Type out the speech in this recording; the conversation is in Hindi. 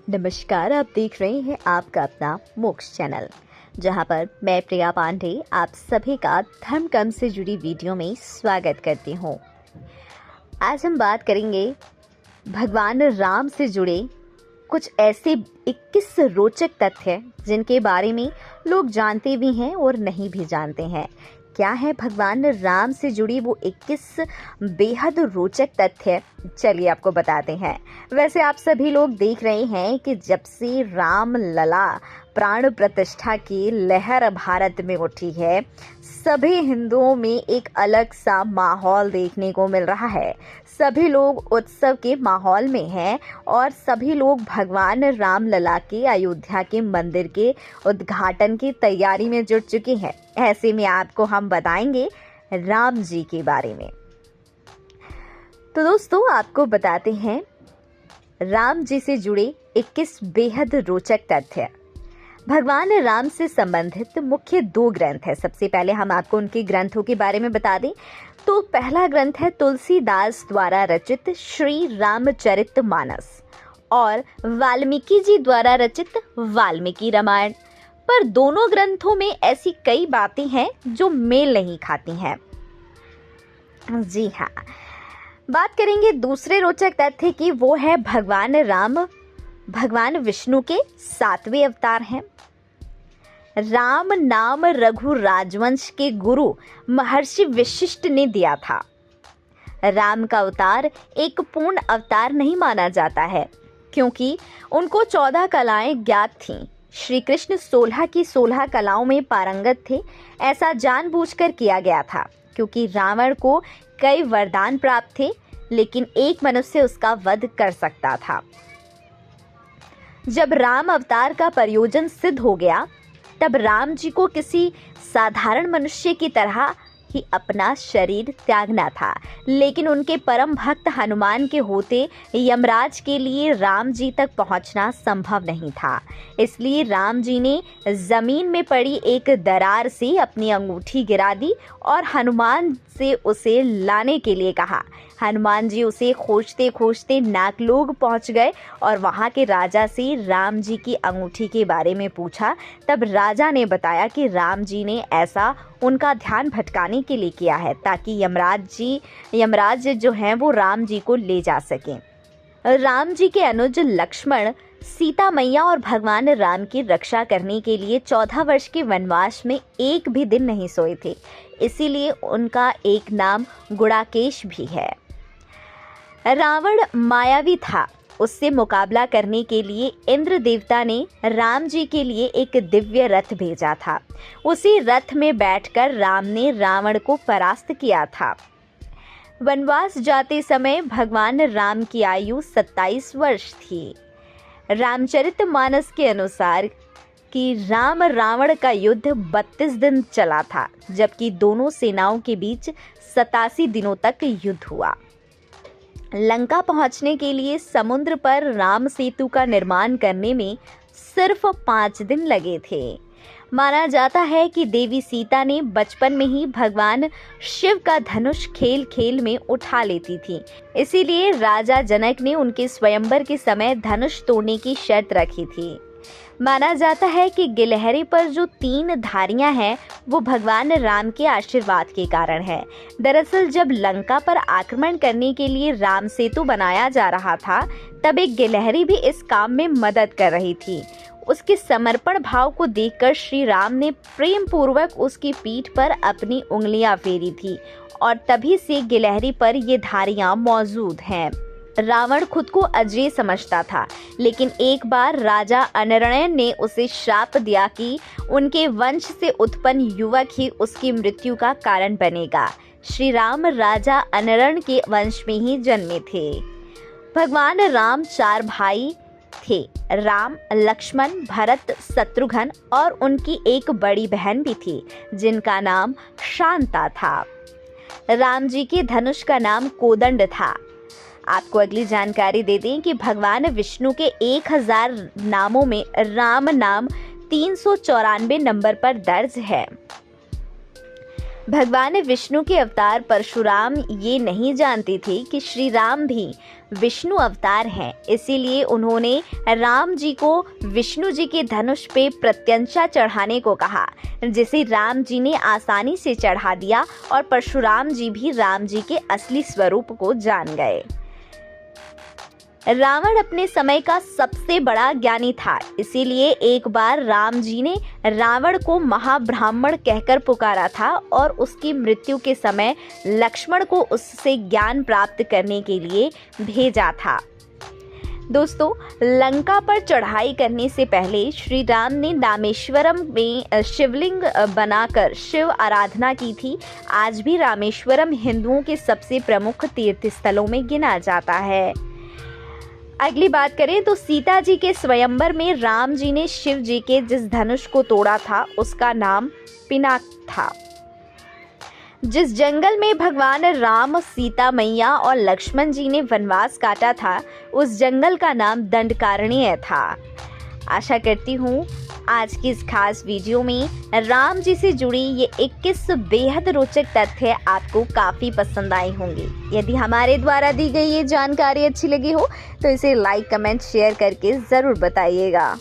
नमस्कार, आप देख रहे हैं आपका अपना मोक्ष चैनल, जहां पर मैं प्रिया पांडे आप सभी का धर्म कर्म से जुड़ी वीडियो में स्वागत करती हूं। आज हम बात करेंगे भगवान राम से जुड़े कुछ ऐसे 21 रोचक तथ्य जिनके बारे में लोग जानते भी हैं और नहीं भी जानते हैं। क्या है भगवान राम से जुड़ी वो 21 बेहद रोचक तथ्य, चलिए आपको बताते हैं। वैसे आप सभी लोग देख रहे हैं कि जब से राम लला प्राण प्रतिष्ठा की लहर भारत में उठी है, सभी हिंदुओं में एक अलग सा माहौल देखने को मिल रहा है। सभी लोग उत्सव के माहौल में हैं और सभी लोग भगवान राम लला के अयोध्या के मंदिर के उद्घाटन की तैयारी में जुट चुके हैं। ऐसे में आपको हम बताएंगे राम जी के बारे में। तो दोस्तों, आपको बताते हैं राम जी से जुड़े 21 बेहद रोचक तथ्य। भगवान राम से संबंधित मुख्य 2 ग्रंथ हैं। सबसे पहले हम आपको उनके ग्रंथों के बारे में बता दें तो पहला ग्रंथ है तुलसीदास द्वारा रचित श्री रामचरितमानस और वाल्मीकि जी द्वारा रचित वाल्मीकि रामायण। पर दोनों ग्रंथों में ऐसी कई बातें हैं जो मेल नहीं खाती हैं। जी हाँ, बात करेंगे दूसरे रोचक तथ्य की। वो है भगवान राम भगवान विष्णु के 7वें अवतार हैं। राम नाम रघु राजवंश के गुरु महर्षि वशिष्ठ ने दिया था। राम का अवतार एक पूर्ण अवतार नहीं माना जाता है क्योंकि उनको 14 कलाएं ज्ञात थीं। श्री कृष्ण 16 की 16 कलाओं में पारंगत थे। ऐसा जानबूझकर किया गया था क्योंकि रावण को कई वरदान प्राप्त थे, लेकिन एक मनुष्य उसका वध कर सकता था। जब राम अवतार का प्रयोजन सिद्ध हो गया, तब राम जी को किसी साधारण मनुष्य की तरह ही अपना शरीर त्यागना था। लेकिन उनके परम भक्त हनुमान के होते यमराज के लिए राम जी तक पहुंचना संभव नहीं था। इसलिए राम जी ने जमीन में पड़ी एक दरार से अपनी अंगूठी गिरा दी और हनुमान से उसे लाने के लिए कहा। हनुमान जी उसे खोजते खोजते नागलोक पहुंच गए और वहां के राजा से राम जी की अंगूठी के बारे में पूछा। तब राजा ने बताया कि राम जी ने ऐसा उनका ध्यान भटकाने के लिए किया है ताकि यमराज जो हैं वो राम जी को ले जा सकें। राम जी के अनुज लक्ष्मण सीता मैया और भगवान राम की रक्षा करने के लिए 14 वर्ष के वनवास में एक भी दिन नहीं सोए थे। इसीलिए उनका एक नाम गुड़ाकेश भी है। रावण मायावी था। उससे मुकाबला करने के लिए इंद्र देवता ने राम जी के लिए एक दिव्य रथ भेजा था। उसी रथ में बैठकर राम ने रावण को परास्त किया था। वनवास जाते समय भगवान राम की आयु 27 वर्ष थी। रामचरितमानस के अनुसार कि राम रावण का युद्ध 32 दिन चला था, जबकि दोनों सेनाओं के बीच 87 दिनों तक युद्ध हुआ। लंका पहुंचने के लिए समुद्र पर राम सेतु का निर्माण करने में सिर्फ 5 दिन लगे थे। माना जाता है कि देवी सीता ने बचपन में ही भगवान शिव का धनुष खेल खेल में उठा लेती थी। इसीलिए राजा जनक ने उनके स्वयंवर के समय धनुष तोड़ने की शर्त रखी थी। माना जाता है कि गिलहरी पर जो 3 धारियां हैं वो भगवान राम के आशीर्वाद के कारण है। दरअसल जब लंका पर आक्रमण करने के लिए राम सेतु बनाया जा रहा था, तब एक गिलहरी भी इस काम में मदद कर रही थी। उसके समर्पण भाव को देखकर श्री राम ने प्रेम पूर्वक उसकी पीठ पर अपनी उंगलियां फेरी थी और तभी से गिलहरी पर ये धारियां मौजूद हैं। रावण खुद को अजय समझता था, लेकिन एक बार राजा अनरणयन ने उसे श्राप दिया कि उनके वंश से उत्पन्न युवक ही उसकी मृत्यु का कारण बनेगा। श्री राम राजा अनरण के वंश में ही जन्मे थे। भगवान राम 4 भाई थे, राम, लक्ष्मण, भरत, शत्रुघ्न और उनकी एक बड़ी बहन भी थी जिनका नाम शांता था। राम जी के धनुष का नाम कोदंड था। आपको अगली जानकारी दे दें कि भगवान विष्णु के 1000 नामों में राम नाम 394 नंबर पर दर्ज है। भगवान विष्णु के अवतार परशुराम ये नहीं जानते थे कि श्री राम भी विष्णु अवतार हैं। इसीलिए उन्होंने राम जी को विष्णु जी के धनुष पे प्रत्यंचा चढ़ाने को कहा, जिसे राम जी ने आसानी से चढ़ा दिया और परशुराम जी भी राम जी के असली स्वरूप को जान गए। रावण अपने समय का सबसे बड़ा ज्ञानी था, इसीलिए एक बार राम जी ने रावण को महाब्राह्मण कहकर पुकारा था और उसकी मृत्यु के समय लक्ष्मण को उससे ज्ञान प्राप्त करने के लिए भेजा था। दोस्तों, लंका पर चढ़ाई करने से पहले श्री राम ने रामेश्वरम में शिवलिंग बनाकर शिव आराधना की थी। आज भी रामेश्वरम हिंदुओं के सबसे प्रमुख तीर्थ स्थलों में गिना जाता है। अगली बात करें तो सीता जी के स्वयंवर में राम जी ने शिव जी के जिस धनुष को तोड़ा था उसका नाम पिनाक था। जिस जंगल में भगवान राम, सीता मैया और लक्ष्मण जी ने वनवास काटा था उस जंगल का नाम दंडकारण्य था। आशा करती हूँ आज की इस खास वीडियो में राम जी से जुड़ी ये 21 बेहद रोचक तथ्य आपको काफ़ी पसंद आए होंगे। यदि हमारे द्वारा दी गई ये जानकारी अच्छी लगी हो तो इसे लाइक, कमेंट, शेयर करके ज़रूर बताइएगा।